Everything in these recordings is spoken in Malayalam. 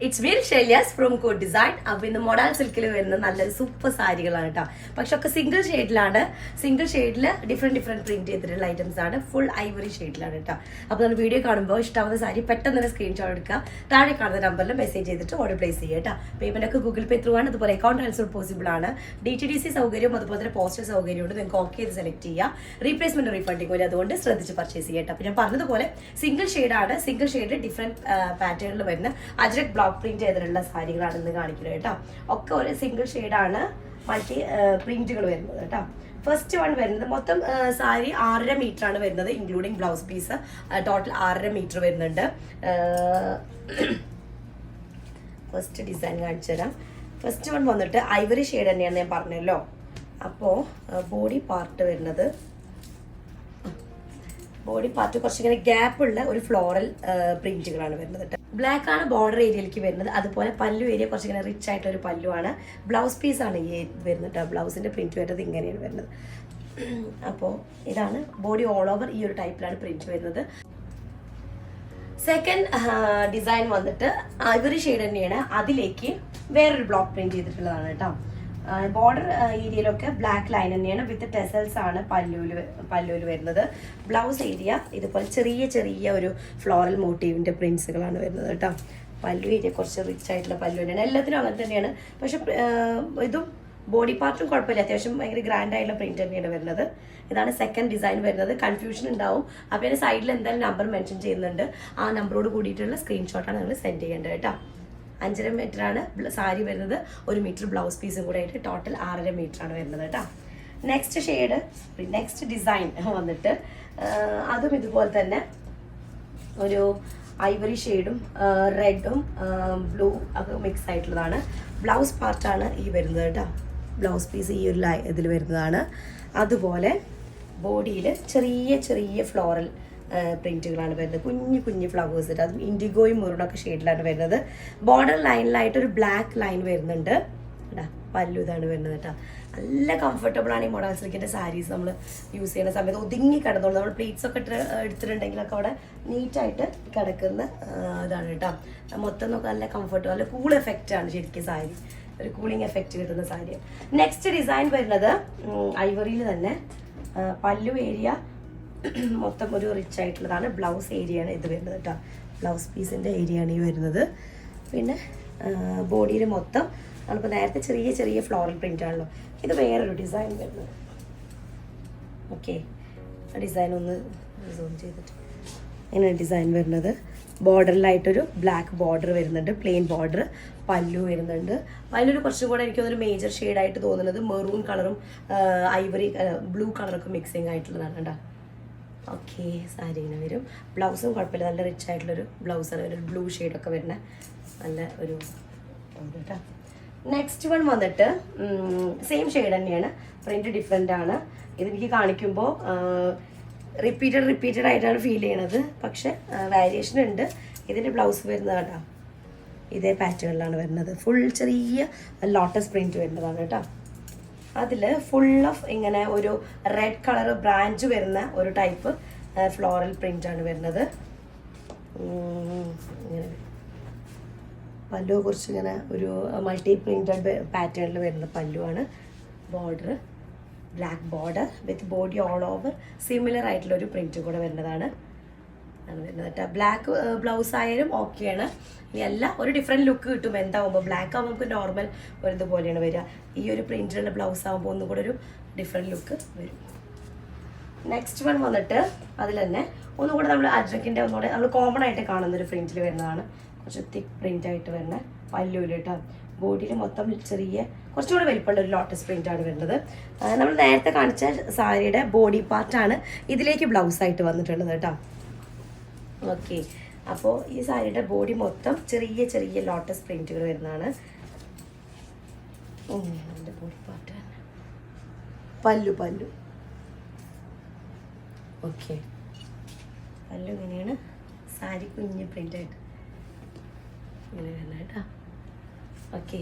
It's me Shelyas from code design. അപ്പോൾ ഇന്ന് മോഡൽ സിൽക്കിൽ വരുന്ന നല്ലൊരു സൂപ്പർ സാരികളാണ് കേട്ടോ. പക്ഷെ ഒക്കെ സിംഗിൾ ഷെയ്ഡിലാണ്. സിംഗിൾ ഷെയ്ഡിൽ ഡിഫറെന്റ് പ്രിന്റ് ചെയ്തിട്ടുള്ള ഐറ്റംസ് ആണ്. ഫുൾ ഐവറി ഷെയ്ഡിലാണ് കേട്ടോ. അപ്പോൾ നമ്മൾ വീഡിയോ കാണുമ്പോൾ ഇഷ്ടമാവുന്ന സാരി പെട്ടെന്ന് തന്നെ സ്ക്രീൻഷോട്ട് എടുക്കുക. താഴെ കാണുന്ന നമ്പറിൽ മെസ്സേജ് ചെയ്തിട്ട് ഓർഡർ പ്ലേസ് ചെയ്യുക കേട്ടോ. പേയ്മെന്റ് ഒക്കെ ഗൂഗിൾ പേ ത്രൂ ആണ്. അതുപോലെ അക്കൗണ്ട് ട്രാൻസ്ഫർ പോസിബിൾ ആണ്. DTDC സൗകര്യവും അതുപോലെ തന്നെ പോസ്റ്റൽ സൗകര്യമുണ്ട്. നിങ്ങൾക്ക് ഓക്കെ ചെയ്ത് സെലക്ട് ചെയ്യുക. റീപ്ലേസ്മെന്റ് റീഫണ്ടിങ് പോലെ അതുകൊണ്ട് ശ്രദ്ധിച്ച് പർച്ചേസ് ചെയ്യുക കേട്ടോ. അപ്പോൾ ഞാൻ പറഞ്ഞതുപോലെ സിംഗിൾ ഷെയ്ഡാണ്. സിംഗിൾ ഷെയ്ഡിൽ ഡിഫറെന്റ് പാറ്റേണിൽ വരുന്ന അജ്രക് ബ്ലോക്ക് പ്രിന്റ് ചെയ്തിട്ടുള്ള സാരികളാണ് ഇന്ന് കാണിക്കുന്നത് കേട്ടോ. ഒക്കെ ഒരു സിംഗിൾ ഷെയ്ഡാണ്. മൾട്ടി പ്രിന്റുകൾ വരുന്നത് കേട്ടോ. ഫസ്റ്റ് വൺ വരുന്നത് മൊത്തം സാരി 6.5 മീറ്റർ ആണ് വരുന്നത്, including blouse piece. Total 6.5 metre വരുന്നുണ്ട്. ഫസ്റ്റ് ഡിസൈൻ കാണിച്ചു തരാം. ഫസ്റ്റ് വൺ വന്നിട്ട് ഐവറി ഷെയ്ഡ് തന്നെയാണ് ഞാൻ പറഞ്ഞല്ലോ. അപ്പോൾ ബോഡി പാർട്ട് വരുന്നത്, ബോഡി പാർട്ട് കുറച്ചിങ്ങനെ ഗ്യാപ്പുള്ള ഒരു ഫ്ലോറൽ പ്രിന്റുകളാണ് വരുന്നത് കേട്ടോ. ബ്ലാക്ക് ആണ് ബോർഡർ ഏരിയയിലേക്ക് വരുന്നത്. അതുപോലെ പല്ലു ഏരിയ കുറച്ചിങ്ങനെ റിച്ച് ആയിട്ടൊരു പല്ലുവാണ്. ബ്ലൗസ് പീസാണ് ഈ വരുന്നത് കേട്ടോ. ബ്ലൗസിന്റെ പ്രിന്റ് വരുന്നത് ഇങ്ങനെയാണ് വരുന്നത്. അപ്പോൾ ഇതാണ് ബോഡി ഓൾ ഓവർ ഈ ഒരു ടൈപ്പിലാണ് പ്രിന്റ് വരുന്നത്. സെക്കൻഡ് ഡിസൈൻ വന്നിട്ട് ഐവറി ഷെയ്ഡ് തന്നെയാണ്. അതിലേക്ക് വേറൊരു ബ്ലോക്ക് പ്രിന്റ് ചെയ്തിട്ടുള്ളതാണ് കേട്ടോ. ബോർഡർ ഏരിയയിലൊക്കെ ബ്ലാക്ക് ലൈൻ തന്നെയാണ്. വിത്ത് ടെസൽസ് ആണ് പല്ലുവിൽ വരുന്നത്. ബ്ലൗസ് ഏരിയ ഇതുപോലെ ചെറിയ ചെറിയ ഒരു ഫ്ലോറൽ മോട്ടീവിന്റെ പ്രിന്റ്സുകളാണ് വരുന്നത് കേട്ടോ. പല്ലു ഏരിയ കുറച്ച് റിച്ച് ആയിട്ടുള്ള പല്ലു തന്നെയാണ്. എല്ലാത്തിനും അങ്ങനെ തന്നെയാണ്. പക്ഷെ ഇതും ബോഡി പാർട്ടും കുഴപ്പമില്ല, അത്യാവശ്യം ഭയങ്കര ഗ്രാൻഡ് ആയിട്ടുള്ള പ്രിന്റ് തന്നെയാണ് വരുന്നത്. ഇതാണ് സെക്കൻഡ് ഡിസൈൻ വരുന്നത്. കൺഫ്യൂഷൻ ഉണ്ടാവും. അപ്പോൾ അതിന്റെ സൈഡിൽ എന്തായാലും നമ്പർ മെൻഷൻ ചെയ്യുന്നുണ്ട്. ആ നമ്പറോട് കൂടിയിട്ടുള്ള സ്ക്രീൻഷോട്ടാണ് നിങ്ങൾ സെൻഡ് ചെയ്യേണ്ടത് കേട്ടോ. 5.5 മീറ്റർ ആണ് സാരി വരുന്നത്. 1 മീറ്റർ ബ്ലൗസ് പീസും കൂടെ ആയിട്ട് ടോട്ടൽ 6.5 മീറ്റർ ആണ് വരുന്നത് കേട്ടോ. നെക്സ്റ്റ് ഷെയ്ഡ്, നെക്സ്റ്റ് ഡിസൈൻ വന്നിട്ട് അതും ഇതുപോലെ തന്നെ ഒരു ഐവറി ഷെയ്ഡും റെഡും ബ്ലൂ ഒക്കെ മിക്സ് ആയിട്ടുള്ളതാണ്. ബ്ലൗസ് പാർട്ടാണ് ഈ വരുന്നത് കേട്ടോ. ബ്ലൗസ് പീസ് ഈ ഒരു ഇതിൽ വരുന്നതാണ്. അതുപോലെ ബോഡിയിൽ ചെറിയ ചെറിയ ഫ്ലോറൽ പ്രിന്റുകളാണ് വരുന്നത്. കുഞ്ഞു കുഞ്ഞു ഫ്ലവേഴ്സ്, അതും ഇൻഡിഗോയും മെറൂണൊക്കെ ഷെയ്ഡിലാണ് വരുന്നത്. ബോർഡർ ലൈനിലായിട്ട് ഒരു ബ്ലാക്ക് ലൈൻ വരുന്നുണ്ട് കേട്ടോ. പല്ലു ഇതാണ് വരുന്നത് കേട്ടോ. നല്ല കംഫർട്ടബിൾ ആണ് ഈ മോഡൽ സിൽക്കിന്റെ സാരീസ് നമ്മൾ യൂസ് ചെയ്യുന്ന സമയത്ത്. ഒതുങ്ങി കിടന്നോളൂ. നമ്മൾ പ്ലേറ്റ്സ് ഒക്കെ എടുത്തിട്ടുണ്ടെങ്കിലൊക്കെ അവിടെ നീറ്റായിട്ട് കിടക്കുന്ന ഇതാണ് കേട്ടോ. മൊത്തം നോക്കാൻ നല്ല കംഫർട്ടബിൾ, നല്ല കൂൾ എഫക്റ്റ് ആണ് ശരിക്കും സാരി. ഒരു കൂളിംഗ് എഫക്റ്റ് കിട്ടുന്ന സാരി. നെക്സ്റ്റ് ഡിസൈൻ വരുന്നത് ഐവറിയിൽ തന്നെ പല്ലു ഏരിയ മൊത്തം ഒരു റിച്ച് ആയിട്ടുള്ളതാണ്. ബ്ലൗസ് ഏരിയ ആണ് ഇത് വരുന്നത് കേട്ടോ. ബ്ലൗസ് പീസിൻ്റെ ഏരിയ ആണ് ഈ വരുന്നത്. പിന്നെ ബോഡിയിൽ മൊത്തം നമ്മളിപ്പോൾ നേരത്തെ ചെറിയ ചെറിയ ഫ്ലോറൽ പ്രിൻ്റ് ആണല്ലോ. ഇത് വേറൊരു ഡിസൈൻ വരുന്നത്. ഓക്കെ, ആ ഡിസൈൻ ഒന്ന് സൂം ചെയ്തിട്ട് ഇങ്ങനെ ഡിസൈൻ വരുന്നത്. ബോർഡറിലായിട്ടൊരു ബ്ലാക്ക് ബോർഡർ വരുന്നുണ്ട്, പ്ലെയിൻ ബോർഡർ. പല്ലു വരുന്നുണ്ട്. പല്ലു കുറച്ചും കൂടെ എനിക്കൊരു മേജർ ഷെയ്ഡായിട്ട് തോന്നുന്നത് മെറൂൺ കളറും ഐവറി ബ്ലൂ കളറൊക്കെ മിക്സിങ് ആയിട്ടുള്ളതാണ് കേട്ടോ. ഓക്കെ, സാരി ഇങ്ങനെ വരും. ബ്ലൗസും കുഴപ്പമില്ല, നല്ല റിച്ച് ആയിട്ടുള്ളൊരു ബ്ലൗസാണ്. ഒരു ബ്ലൂ ഷെയ്ഡൊക്കെ വരുന്ന നല്ല ഒരു കേട്ടോ. നെക്സ്റ്റ് വൺ വന്നിട്ട് സെയിം ഷെയ്ഡ് തന്നെയാണ്, പ്രിന്റ് ഡിഫറെൻ്റ് ആണ്. ഇതെനിക്ക് കാണിക്കുമ്പോൾ റിപ്പീറ്റഡ് ആയിട്ടാണ് ഫീൽ ചെയ്യണത്. പക്ഷെ വേരിയേഷൻ ഉണ്ട്. ഇതിൻ്റെ ബ്ലൗസ് വരുന്നത് കേട്ടോ ഇതേ പാറ്റേണിലാണ് വരുന്നത്. ഫുൾ ചെറിയ ലോട്ടസ് പ്രിന്റ് വരുന്നതാണ് കേട്ടോ. അതിൽ ഫുൾ ഓഫ് ഇങ്ങനെ ഒരു റെഡ് കളർ ബ്രാഞ്ച് വരുന്ന ഒരു ടൈപ്പ് ഫ്ലോറൽ പ്രിന്റ് ആണ് വരുന്നത്. ഇങ്ങനെ പല്ലു കുറച്ച് ഇങ്ങനെ ഒരു മൾട്ടി പ്രിന്റഡ് പാറ്റേണിൽ വരുന്ന പല്ലുവാണ്. Border black border with body all over similar ആയിട്ടുള്ള ഒരു പ്രിന്റ് കൂടെ വരുന്നതാണ് വരുന്നത് കേട്ടോ. ബ്ലാക്ക് ബ്ലൗസ് ആയാലും ഓക്കെയാണ്. ഇനി എല്ലാം ഒരു ഡിഫറെൻറ്റ് ലുക്ക് കിട്ടും. എന്താവുമ്പോൾ ബ്ലാക്ക് ആകുമ്പോൾ നമുക്ക് നോർമൽ ഒരു ഇതുപോലെയാണ് വരിക. ഈ ഒരു പ്രിന്റിലുള്ള ബ്ലൗസ് ആകുമ്പോൾ ഒന്നും കൂടെ ഒരു ഡിഫറെൻറ്റ് ലുക്ക് വരും. നെക്സ്റ്റ് വൺ വന്നിട്ട് അതിൽ തന്നെ ഒന്നും കൂടെ നമ്മൾ അജ്രക്കിൻ്റെ ഒന്നുകൂടെ നമ്മൾ കോമൺ ആയിട്ട് കാണുന്നൊരു പ്രിന്റിൽ വരുന്നതാണ്. കുറച്ച് തിക്ക് പ്രിന്റ് ആയിട്ട് വരുന്ന പല്ലുവിൽ കേട്ടോ. ബോഡിയിൽ മൊത്തം ചെറിയ കുറച്ചുകൂടെ വലിപ്പമുള്ള ഒരു ലോട്ടസ് പ്രിന്റാണ് വരുന്നത്. നമ്മൾ നേരത്തെ കാണിച്ച സാരിയുടെ ബോഡി പാർട്ടാണ് ഇതിലേക്ക് ബ്ലൗസ് ആയിട്ട് വന്നിട്ടുള്ളത് കേട്ടോ. ഓക്കെ, അപ്പോൾ ഈ സാരിയുടെ ബോഡി മൊത്തം ചെറിയ ചെറിയ ലോട്ടസ് പ്രിന്റുകൾ വരുന്നതാണ്. അതിൻ്റെ ബോഡി പാർട്ട് പല്ലു ഓക്കെ. പല്ലു ഇങ്ങനെയാണ്. സാരി കുഞ്ഞ് പ്രിന്റായിട്ട് ഇങ്ങനെ വരുന്നത് കേട്ടോ. ഓക്കെ,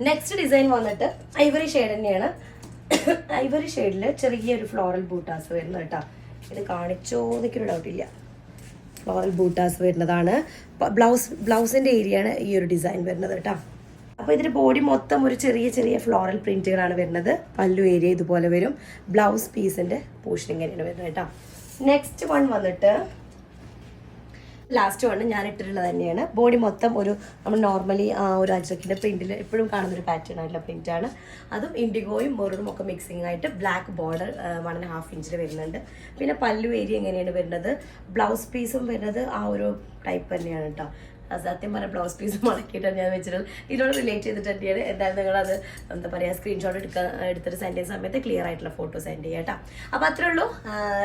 നെക്സ്റ്റ് ഡിസൈൻ വന്നിട്ട് ഐവറി ഷെയ്ഡ് തന്നെയാണ്. ഐവറി ഷെയ്ഡിൽ ചെറിയൊരു ഫ്ലോറൽ ബൂട്ടാസ് വരുന്നത് കേട്ടോ. ഇത് കാണിച്ചോ എന്നൊരു ഡൗട്ടില്ല. ഫ്ലോറൽ ബൂട്ടാസ് വരുന്നതാണ്. ബ്ലൗസിൻ്റെ ഏരിയയാണ് ഈ ഒരു ഡിസൈൻ വരുന്നത് കേട്ടോ. അപ്പോൾ ഇതിൻ്റെ ബോഡി മൊത്തം ഒരു ചെറിയ ചെറിയ ഫ്ലോറൽ പ്രിൻറ്റുകളാണ് വരുന്നത്. പല്ലു ഏരിയ ഇതുപോലെ വരും. ബ്ലൗസ് പീസിൻ്റെ പോർഷൻ ഇങ്ങനെയാണ് വരുന്നത് കേട്ടോ. നെക്സ്റ്റ് വൺ വന്നിട്ട് ലാസ്റ്റ് വണ് ഞാൻ ഇട്ടിട്ടുള്ളത് തന്നെയാണ്. ബോഡി മൊത്തം ഒരു നമ്മൾ നോർമലി ഒരു അജ്രക്കിൻ്റെ പ്രിൻറ്റിൽ എപ്പോഴും കാണുന്നൊരു പാറ്റേൺ ആയിട്ടുള്ള പ്രിൻറ്റാണ്. അതും ഇൻഡിഗോയും മെറൂണും ഒക്കെ മിക്സിംഗ് ആയിട്ട് ബ്ലാക്ക് ബോർഡർ 1.5 ഇഞ്ചിൽ വരുന്നുണ്ട്. പിന്നെ പല്ലു ഏരിയ എങ്ങനെയാണ് വരുന്നത്, ബ്ലൗസ് പീസും വരുന്നത് ആ ഒരു ടൈപ്പ് തന്നെയാണ് കേട്ടോ. സത്യം പറഞ്ഞാൽ ബ്ലൗസ് പീസ് മടക്കിയിട്ടാണ് ഞാൻ വെച്ചിട്ടുള്ളത്. ഇതിനോട് റിലേറ്റ് ചെയ്തിട്ട് തന്നെയാണ്. എന്തായാലും നിങ്ങളത് എന്താ പറയുക സ്ക്രീൻഷോട്ട് എടുത്തിട്ട് സെൻഡ് ചെയ്യുന്ന സമയത്ത് ക്ലിയർ ആയിട്ടുള്ള ഫോട്ടോ സെൻഡ് ചെയ്യാം കേട്ടോ. അപ്പോൾ അത്രേ ഉള്ളൂ.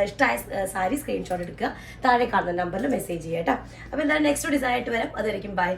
ഇഷ്ടമായ സാരി സ്ക്രീൻഷോട്ട് എടുക്കുക, താഴെ കാണുന്ന നമ്പറിൽ മെസ്സേജ് ചെയ്യാം കേട്ടോ. അപ്പോൾ എന്തായാലും നെക്സ്റ്റ് ഡിസൈൻ ആയിട്ട് വരാം. അതുവരെയും ബൈ.